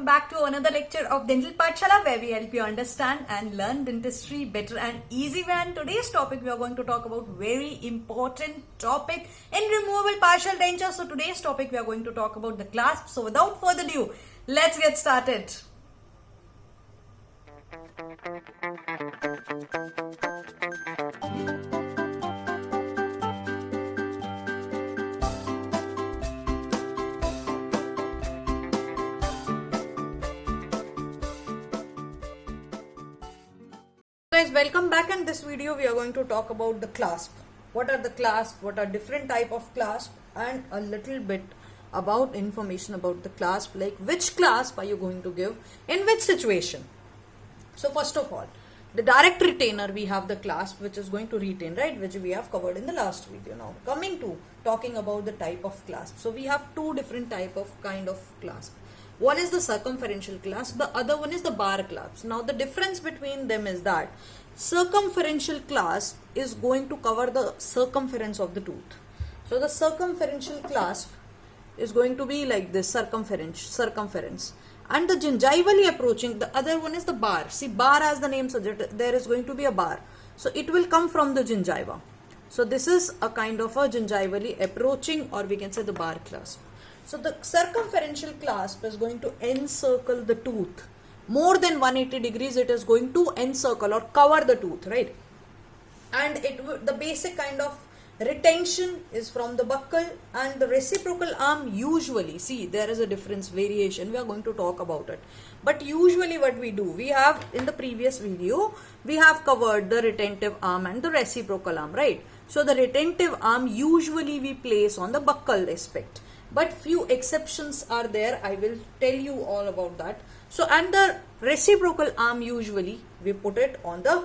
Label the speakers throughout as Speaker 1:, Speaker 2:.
Speaker 1: welcome back to another lecture of Dental Pathshala, where we help you understand and learn dentistry better and easy way. And today's topic, we are going to talk about very important topic in removable partial denture. So today's topic, we are going to talk about the clasp. So without further ado, let's get started. Guys, welcome back. In this video we are going to talk about the clasp. What are the clasp, what are different type of clasp, and a little bit about information about the clasp, like which clasp are you going to give in which situation. So first of all, the direct retainer, we have the clasp which is going to retain, right, which we have covered in the last video. Now coming to talking about the type of clasp, so we have two different type of kind of clasp. One is the circumferential clasp, the other one is the bar clasp. Now the difference between them is that circumferential clasp is going to cover the circumference of the tooth. So the circumferential clasp is going to be like this, circumference. And the gingivally approaching, the other one is the bar. See, bar, as the name suggests, there is going to be a bar. So it will come from the gingiva. So this is a kind of a gingivally approaching, or we can say the bar clasp. So the circumferential clasp is going to encircle the tooth. More than 180 degrees it is going to encircle or cover the tooth, right? And the basic kind of retention is from the buccal, and the reciprocal arm usually, see, there is a difference, variation, we are going to talk about it. But usually what we do, we have in the previous video, we have covered the retentive arm and the reciprocal arm, right? So the retentive arm usually we place on the buccal aspect. But few exceptions are there. I will tell you all about that. So, and the reciprocal arm usually we put it on the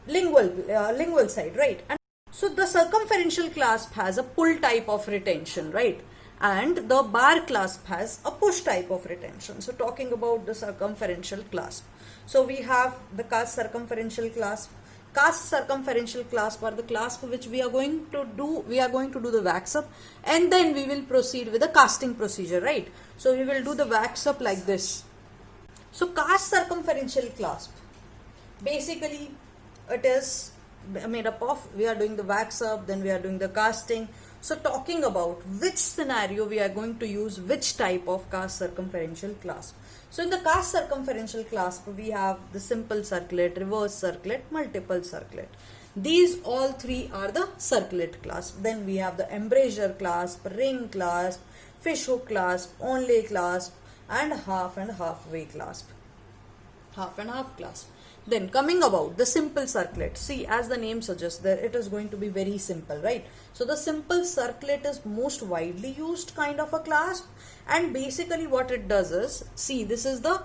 Speaker 1: lingual side, right? And so the circumferential clasp has a pull type of retention, right? And the bar clasp has a push type of retention. So talking about the circumferential clasp, so we have the cast circumferential clasp. Cast circumferential clasp are the clasp which we are going to do. We are going to do the wax up, and then we will proceed with the casting procedure, right? So we will do the wax up like this. So cast circumferential clasp, basically it is made up of, we are doing the wax up, then we are doing the casting. So talking about which scenario we are going to use which type of cast circumferential clasp. So in the cast circumferential clasp, we have the simple circlet, reverse circlet, multiple circlet. These all three are the circlet clasp. Then we have the embrasure clasp, ring clasp, fishhook clasp, onlay clasp, and halfway clasp. Half and half clasp. Then coming about the simple circlet, see, as the name suggests, there it is going to be very simple, right? So the simple circlet is most widely used kind of a clasp, and basically what it does is, see, this is the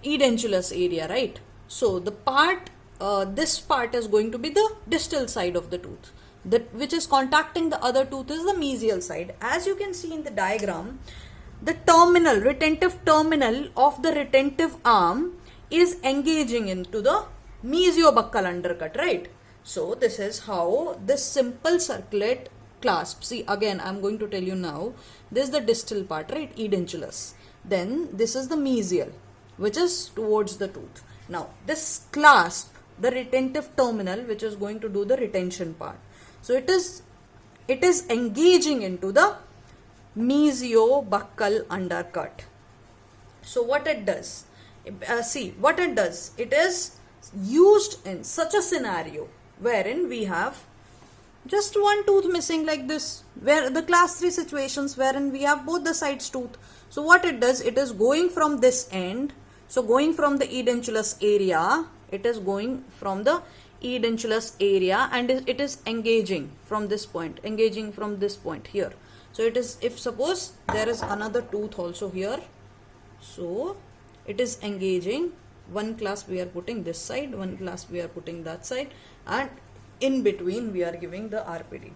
Speaker 1: edentulous area, right? So the part, this part is going to be the distal side of the tooth, that which is contacting the other tooth is the mesial side. As you can see in the diagram, the terminal, retentive terminal of the retentive arm is engaging into the mesiobuccal undercut, right? So this is how this simple circlet clasp, see, again I'm going to tell you now, this is the distal part, right, edentulous, then this is the mesial, which is towards the tooth. Now this clasp, the retentive terminal, which is going to do the retention part, so it is engaging into the mesiobuccal undercut. So what it does, see what it does, it is used in such a scenario wherein we have just one tooth missing like this, where the class 3 situations wherein we have both the sides tooth. So what it does, it is going from this end, so going from the edentulous area, it is going from the edentulous area, and it is engaging from this point, engaging from this point here. So it is, if suppose there is another tooth also here, so it is engaging, one clasp we are putting this side, one clasp we are putting that side, and in between we are giving the RPD.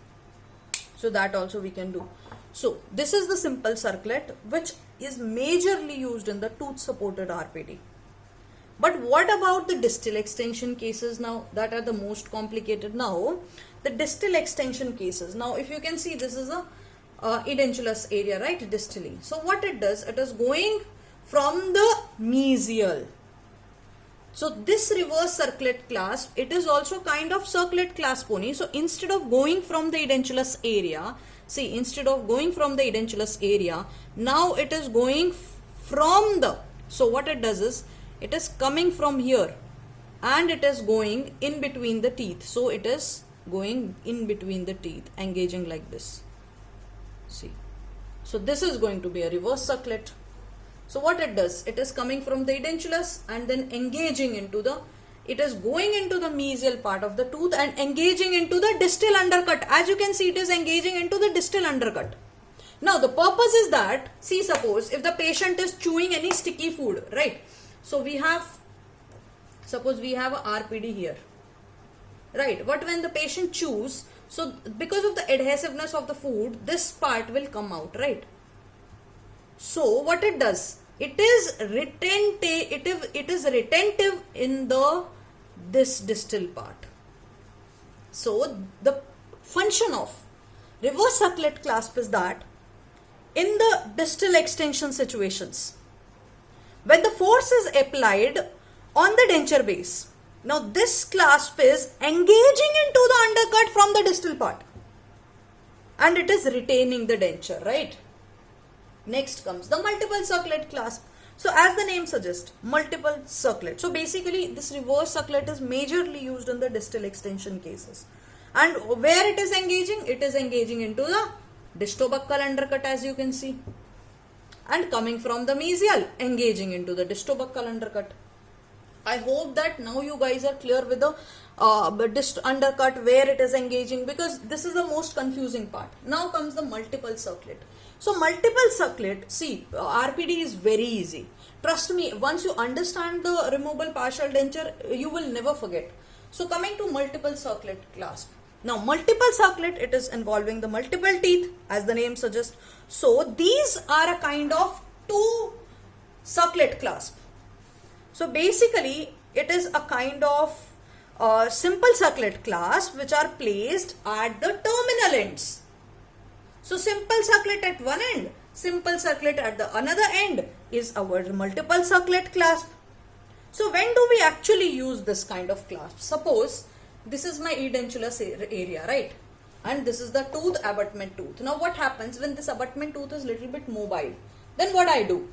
Speaker 1: So that also we can do. So this is the simple circlet, which is majorly used in the tooth supported RPD. But what about the distal extension cases now, that are the most complicated? Now the distal extension cases, now if you can see, this is a edentulous area, right, distally. So what it does, it is going from the mesial. So this reverse circlet clasp, it is also kind of circlet clasp only. So instead of going from the edentulous area, see, instead of going from the edentulous area, now it is going from the, so what it does is, it is coming from here and it is going in between the teeth. So it is going in between the teeth, engaging like this. See, so this is going to be a reverse circlet. So what it does, it is coming from the edentulous and then engaging into the, it is going into the mesial part of the tooth and engaging into the distal undercut. As you can see, it is engaging into the distal undercut. Now the purpose is that, see, suppose if the patient is chewing any sticky food, right? So we have, suppose we have a RPD here, right? But when the patient chews, so because of the adhesiveness of the food, this part will come out, right? So what it does, it is retentive in the this distal part. So the function of reverse circlet clasp is that in the distal extension situations, when the force is applied on the denture base, now this clasp is engaging into the undercut from the distal part and it is retaining the denture, right? Next comes the multiple circlet clasp. So as the name suggests, multiple circlet. So basically this reverse circlet is majorly used in the distal extension cases. And where it is engaging into the distobuccal undercut, as you can see. And coming from the mesial, engaging into the distobuccal undercut. I hope that now you guys are clear with the dist undercut, where it is engaging, because this is the most confusing part. Now comes the multiple circlet. So multiple circlet, see, RPD is very easy. Trust me, once you understand the removable partial denture, you will never forget. So coming to multiple circlet clasp. Now multiple circlet, it is involving the multiple teeth, as the name suggests. So these are a kind of two circlet clasp. So basically it is a kind of simple circlet clasp which are placed at the terminal ends. So simple circlet at one end, simple circlet at the another end is our multiple circlet clasp. So when do we actually use this kind of clasp? Suppose this is my edentulous area, right? And this is the tooth, abutment tooth. Now what happens when this abutment tooth is little bit mobile? Then what I do?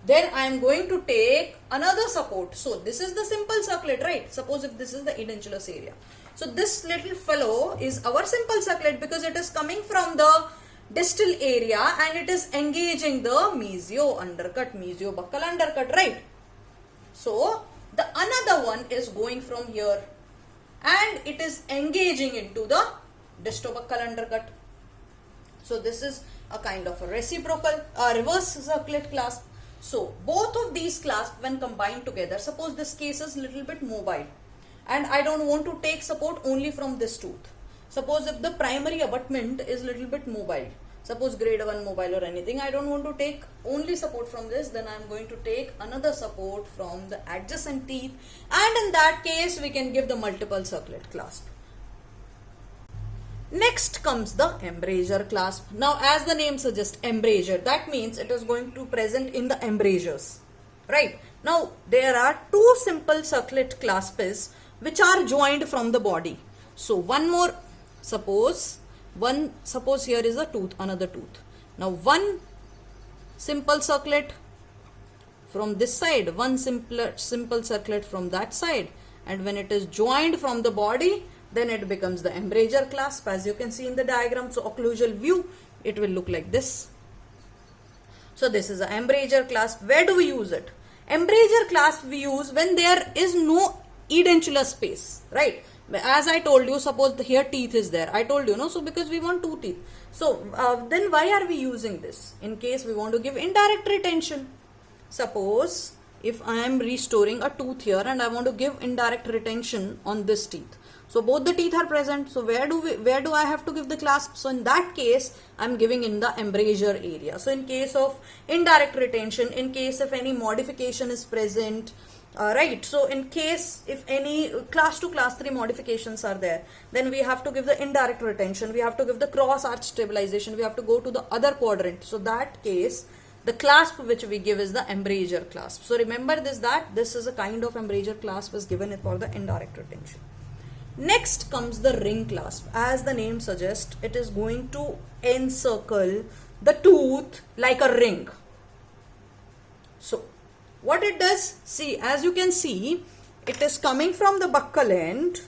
Speaker 1: Then I am going to take another support. So this is the simple circlet, right? Suppose if this is the edentulous area. So this little fellow is our simple circlet because it is coming from the distal area and it is engaging the mesio-buccal undercut, right? So the another one is going from here and it is engaging into the distobuccal undercut. So this is a kind of a reciprocal reverse circlet clasp. So both of these clasps when combined together, suppose this case is little bit mobile and I don't want to take support only from this tooth. Suppose if the primary abutment is little bit mobile, suppose grade 1 mobile or anything, I don't want to take only support from this, then I am going to take another support from the adjacent teeth, and in that case we can give the multiple circlet clasp. Next comes the embrasure clasp. Now as the name suggests, embrasure, that means it is going to present in the embrasures, right? Now there are two simple circlet clasps which are joined from the body. So one more, suppose here is a tooth, another tooth. Now one simple circlet from this side, one simple circlet from that side, and when it is joined from the body, then it becomes the embrasure clasp, as you can see in the diagram. So occlusal view, it will look like this. So this is an embrasure clasp. Where do we use it? Embrasure clasp we use when there is no edentulous space, right? As I told you, suppose here teeth is there. I told you, no? So because we want two teeth. So then why are we using this? In case we want to give indirect retention. Suppose if I am restoring a tooth here and I want to give indirect retention on this teeth. So both the teeth are present. So where do I have to give the clasp? So in that case, I am giving in the embrasure area. So in case of indirect retention, in case if any modification is present, right, so in case if any class 2 class 3 modifications are there, then we have to give the indirect retention, we have to give the cross arch stabilization, we have to go to the other quadrant. So that case The clasp which we give is the embrasure clasp. So remember this, that this is a kind of embrasure clasp is given for the indirect retention. Next comes the ring clasp. As the name suggests, it is going to encircle the tooth like a ring. So what it does, see, as you can see, it is coming from the buccal end.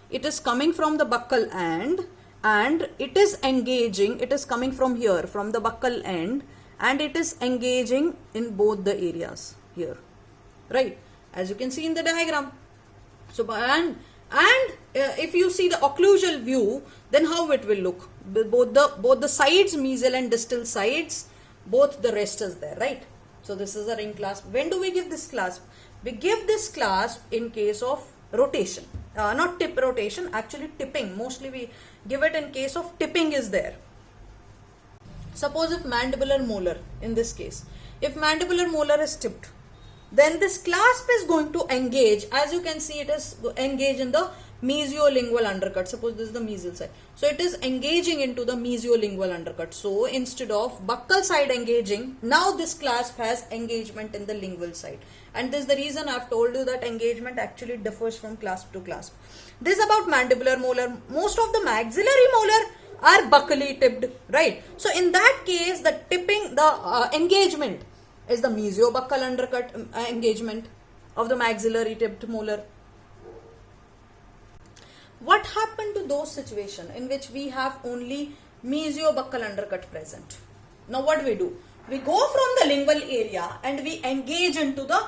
Speaker 1: It is coming from the buccal end and it is engaging. It is coming from here, from the buccal end, and it is engaging in both the areas here, right? As you can see in the diagram. So if you see the occlusal view, then how it will look? Both the sides, mesial and distal sides, both the rest is there, right? So this is a ring clasp. When do we give this clasp? We give this clasp in case of rotation, not tip rotation, actually tipping. Mostly we give it in case of tipping is there. Suppose if mandibular molar, in this case, if mandibular molar is tipped, then this clasp is going to engage. As you can see, it is engaged in the mesiolingual undercut. Suppose this is the mesial side. So it is engaging into the mesiolingual undercut. So instead of buccal side engaging, now this clasp has engagement in the lingual side. And this is the reason I have told you that engagement actually differs from clasp to clasp. This is about mandibular molar. Most of the maxillary molar are buccally tipped, right? So in that case, the tipping, the engagement is the mesiobuccal undercut engagement of the maxillary tipped molar. What happened to those situations in which we have only mesiobuccal undercut present? Now what do? We go from the lingual area and we engage into the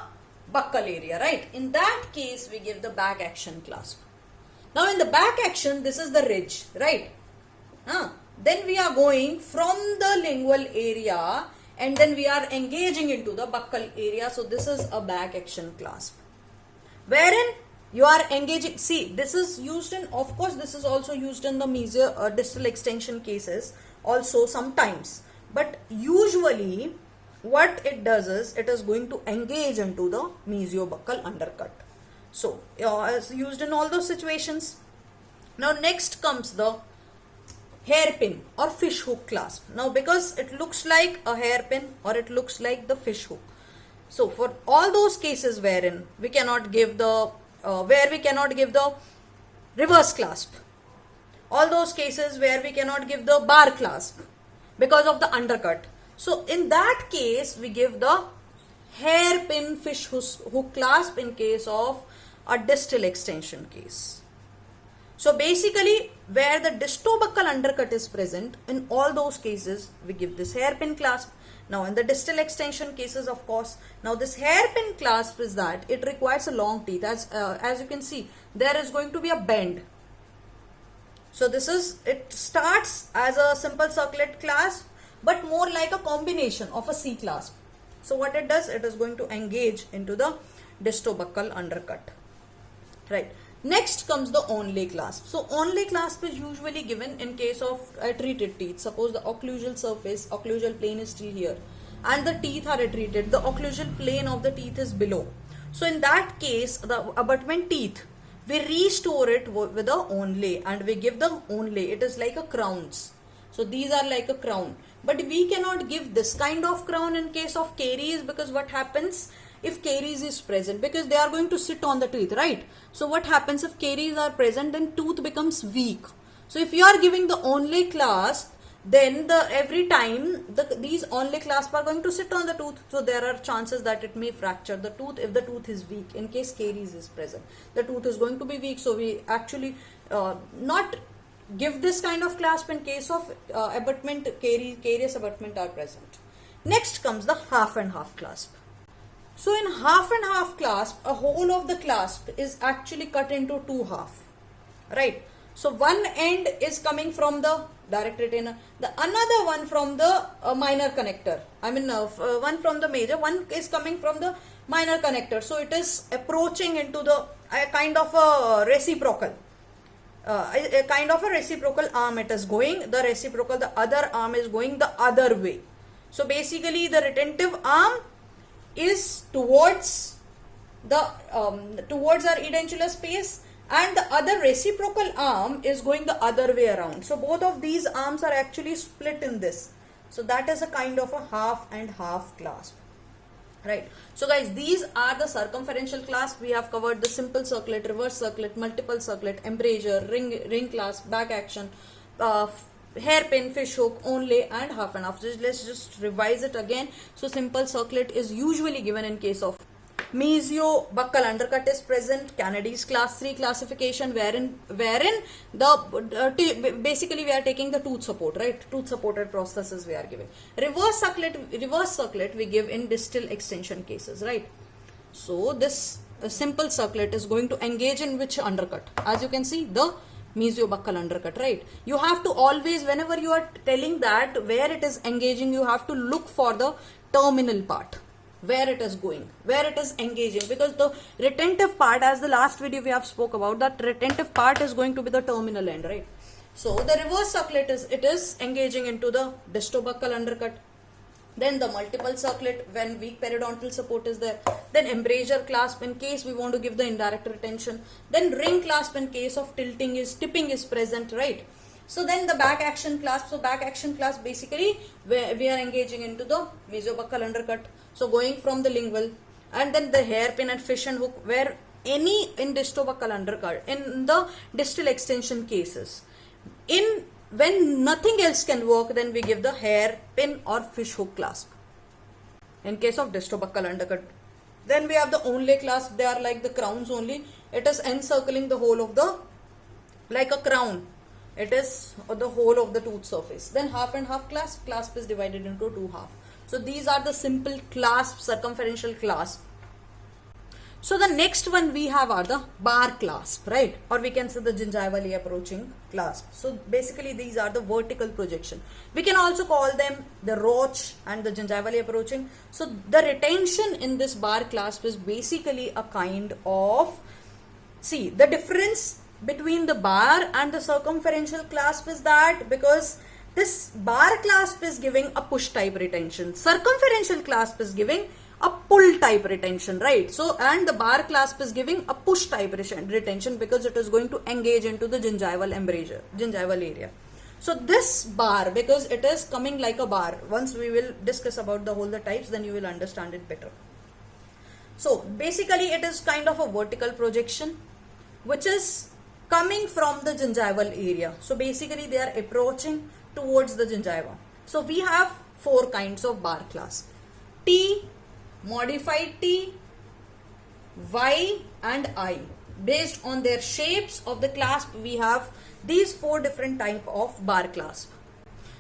Speaker 1: buccal area, right? In that case, we give the back action clasp. Now in the back action, this is the ridge, right? Then we are going from the lingual area and then we are engaging into the buccal area. So this is a back action clasp, wherein you are engaging. See, this is used in, of course, this is also used in the mesial distal extension cases also sometimes. But usually what it does is, it is going to engage into the mesiobuccal undercut. So it's used in all those situations. Now next comes the hairpin or fish hook clasp. Now because it looks like a hairpin or it looks like the fish hook. So for all those cases wherein we cannot give the reverse clasp, all those cases where we cannot give the bar clasp because of the undercut. So in that case, we give the hairpin fish hook clasp in case of a distal extension case. So basically, where the distobuccal undercut is present, in all those cases, we give this hairpin clasp. Now in the distal extension cases, of course, now this hairpin clasp is that it requires a long teeth. As you can see, there is going to be a bend. So it starts as a simple circlet clasp, but more like a combination of a C clasp. So what it does, it is going to engage into the distobuccal undercut, right? Next comes the onlay clasp. So onlay clasp is usually given in case of treated teeth. Suppose the occlusal surface, occlusal plane is still here and the teeth are retreated. The occlusal plane of the teeth is below. So in that case, the abutment teeth, we restore it with a onlay and we give the onlay. It is like a crowns. So these are like a crown. But we cannot give this kind of crown in case of caries, because what happens if caries is present, because they are going to sit on the teeth, right? So what happens if caries are present, then tooth becomes weak. So if you are giving the onlay clasp, then every time these onlay clasp are going to sit on the tooth. So there are chances that it may fracture the tooth if the tooth is weak. In case caries is present, the tooth is going to be weak. So we actually not give this kind of clasp in case of abutment, carious abutment are present. Next comes the half and half clasp. So in half and half clasp, a whole of the clasp is actually cut into two half, right? So one end is coming from the direct retainer, the another one from the minor connector. One from the major, one is coming from the minor connector. So it is approaching into the kind of a reciprocal. A kind of a reciprocal arm it is going. The reciprocal, the other arm is going the other way. So basically the retentive arm is towards our edentulous space, and the other reciprocal arm is going the other way around. So both of these arms are actually split in this. So that is a kind of a half and half clasp. Right. So guys, these are the circumferential clasp. We have covered the simple circlet, reverse circlet, multiple circlet, embrasure, ring clasp, back action, hairpin, fish hook, onlay, and half and half. Let's just revise it again. So simple circlet is usually given in case of mesio buccal undercut is present. Kennedy's class 3 classification, wherein the basically we are taking the tooth support, right? Tooth supported prosthesis we are giving. Reverse circlet we give in distal extension cases, right? So this simple circlet is going to engage in which undercut? As you can see, the mesiobuccal undercut, right? You have to always, whenever you are telling that where it is engaging, you have to look for the terminal part, where it is going, where it is engaging, because the retentive part, as the last video we have spoke about, that retentive part is going to be the terminal end, right? So the reverse circlet is engaging into the distobuccal undercut. Then the multiple circlet when weak periodontal support is there. Then embrasure clasp in case we want to give the indirect retention. Then ring clasp in case of tipping is present, right? So then the back action clasp. So back action clasp basically where we are engaging into the mesiobuccal undercut. So going from the lingual, and then the hairpin and fish and hook, where any in distobuccal undercut, in the distal extension cases, when nothing else can work, then we give the hairpin or fish hook clasp in case of distobuccal undercut. Then we have the onlay clasp. They are like the crowns only. It is encircling the whole of the, like a crown. It is the whole of the tooth surface. Then half and half clasp. Clasp is divided into two half. So these are the simple clasp, circumferential clasp. So the next one we have are the bar clasp, right? Or we can say the gingivally approaching clasp. So basically these are the vertical projection. We can also call them the roach and the gingivally approaching. So the retention in this bar clasp is basically a kind of, see, the difference between the bar and the circumferential clasp is that because this bar clasp is giving a push type retention, circumferential clasp is giving a pull type retention, right? So, and the bar clasp is giving a push type retention because it is going to engage into the gingival embrasure, gingival area. So this bar, because it is coming like a bar, once we will discuss about the whole the types, then you will understand it better. So basically it is kind of a vertical projection which is coming from the gingival area. So basically they are approaching towards the gingiva. So we have four kinds of bar clasp: T, modified T, Y and I. Based on their shapes of the clasp, we have these four different type of bar clasp.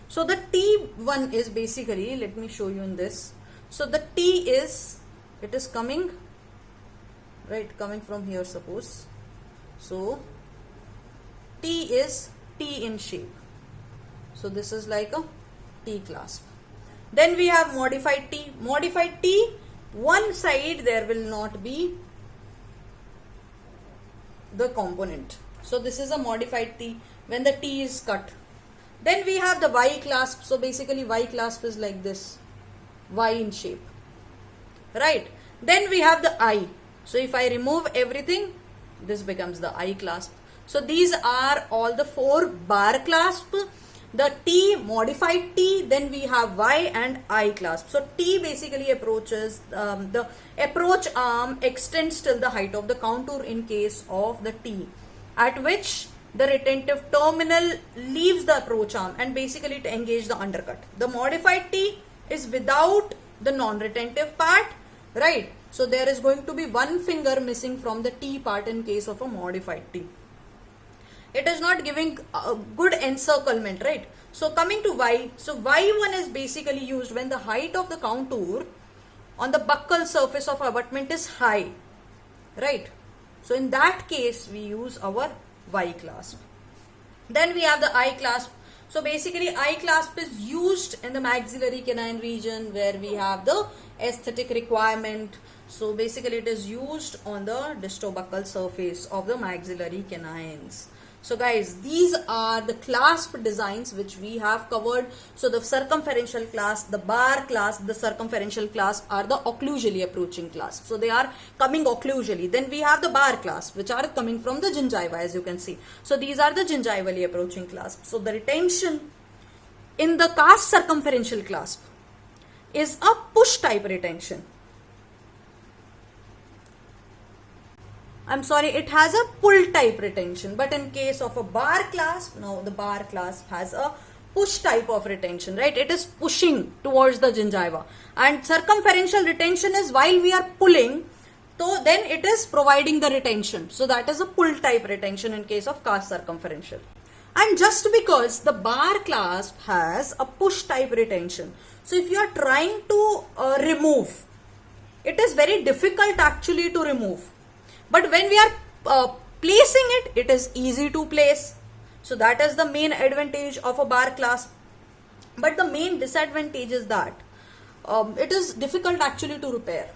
Speaker 1: So the T one is basically, let me show you in this. So the T is, it is coming, right, coming from here suppose. So T is T in shape. So this is like a T clasp. Then we have modified T. Modified T, one side there will not be the component. So this is a modified T when the T is cut. Then we have the Y clasp. So basically Y clasp is like this, Y in shape, right? Then we have the I. So if I remove everything, this becomes the I clasp. So these are all the four bar clasp. The T, modified T, then we have Y and I clasp. So T basically approaches, the approach arm extends till the height of the contour in case of the T, at which the retentive terminal leaves the approach arm and basically to engage the undercut. The modified T is without the non-retentive part, right? So there is going to be one finger missing from the T part in case of a modified T. It is not giving a good encirclement, right? So coming to Y, so Y1 is basically used when the height of the contour on the buccal surface of abutment is high, right? So in that case, we use our Y clasp. Then we have the I clasp. So basically I clasp is used in the maxillary canine region where we have the aesthetic requirement. So basically it is used on the distobuccal surface of the maxillary canines. So guys, these are the clasp designs which we have covered. So the circumferential clasp, the bar clasp, the circumferential clasp are the occlusally approaching clasp. So they are coming occlusally. Then we have the bar clasp which are coming from the gingiva, as you can see. So these are the gingivally approaching clasp. So the retention in the cast circumferential clasp is a push type retention. I'm sorry, it has a pull type retention, but in case of a bar clasp, no, the bar clasp has a push type of retention, right? It is pushing towards the gingiva, and circumferential retention is while we are pulling, so then it is providing the retention. So that is a pull type retention in case of cast circumferential. And just because the bar clasp has a push type retention, so if you are trying to remove, it is very difficult actually to remove. But when we are placing it, it is easy to place. So that is the main advantage of a bar clasp. But the main disadvantage is that it is difficult actually to repair.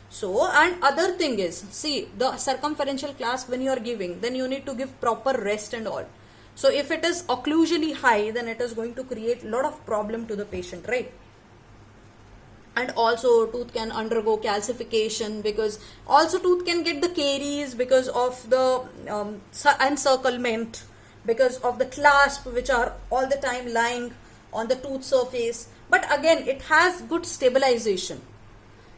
Speaker 1: So, and other thing is, see, the circumferential clasp when you are giving, then you need to give proper rest and all. So if it is occlusally high, then it is going to create a lot of problem to the patient, right? And also tooth can undergo calcification, because also tooth can get the caries because of the encirclement, because of the clasp which are all the time lying on the tooth surface. But again, it has good stabilization.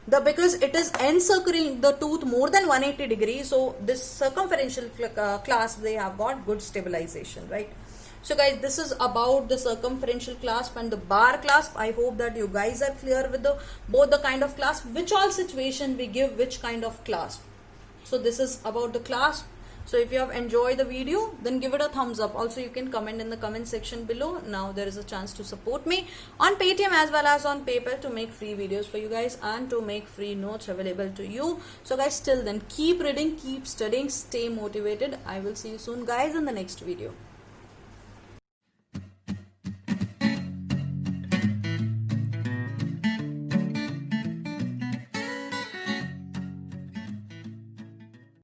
Speaker 1: Because it is encircling the tooth more than 180 degrees, so this circumferential clasp, they have got good stabilization, right? So guys, this is about the circumferential clasp and the bar clasp. I hope that you guys are clear with both the kind of clasp, which all situation we give which kind of clasp. So this is about the clasp. So if you have enjoyed the video, then give it a thumbs up. Also, you can comment in the comment section below. Now there is a chance to support me on Paytm as well as on PayPal to make free videos for you guys and to make free notes available to you. So guys, till then, keep reading, keep studying, stay motivated. I will see you soon guys in the next video.